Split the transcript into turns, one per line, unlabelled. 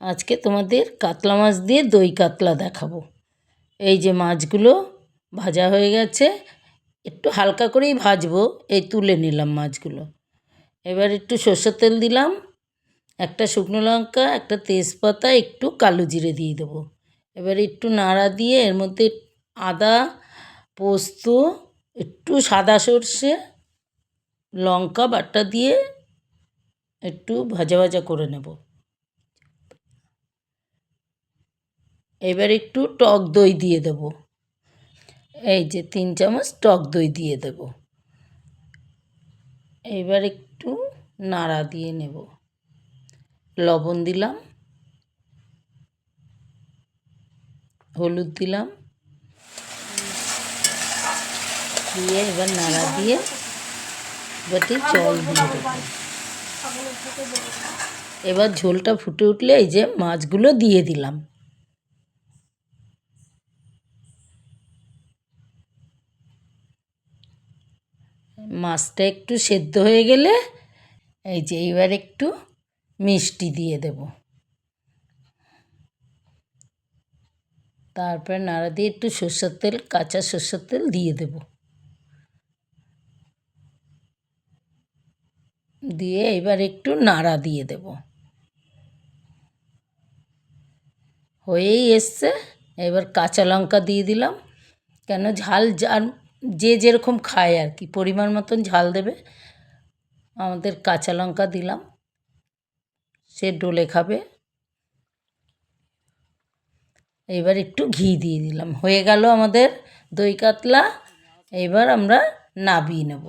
আজকে তোমাদের কাতলা মাছ দিয়ে দই কাতলা দেখাবো। এই যে মাছগুলো ভাজা হয়ে গেছে, একটু হালকা করেই ভাজবো। এই তুলে নিলাম মাছগুলো। এবার একটু সর্ষের তেল দিলাম, একটা শুকনো লঙ্কা, একটা তেজপাতা, একটু কালো জিরে দিয়ে দেবো। এবার একটু নাড়া দিয়ে এর মধ্যে আদা, পোস্ত, একটু সাদা সর্ষে, লঙ্কা বাটা দিয়ে একটু ভাজা ভাজা করে নেব। এবার একটু টক দই দিয়ে দেব। এই যে 3 চামচ টক দই দিয়ে দেব। এবার একটু নাড়া দিয়ে নেব। লবণ দিলাম, হলুদ দিলাম, দিয়ে এবার নাড়া দিয়ে বাটি জল দিয়ে দেব। এবার ঝোলটা ফুটে উঠলে এই যে মাছগুলো দিয়ে দিলাম। মাছটা একটু সেদ্ধ হয়ে গেলে এই যে এবার একটু মিষ্টি দিয়ে দেব। তারপর নাড়া দিয়ে একটু সর্ষের তেল, কাঁচা সর্ষের তেল দিয়ে দেব। দিয়ে এবার একটু নাড়া দিয়ে দেব। হয়েই এসছে। এবার কাঁচা লঙ্কা দিয়ে দিলাম, কেন ঝাল যার যে যেরকম খায় আর কি, পরিমাণ মতন ঝাল দেবে। আমাদের কাঁচা লঙ্কা দিলাম, সে ডলে খাবে। এবার একটু ঘি দিয়ে দিলাম। হয়ে গেল আমাদের দই কাতলা। এবার আমরা নামিয়ে নেব।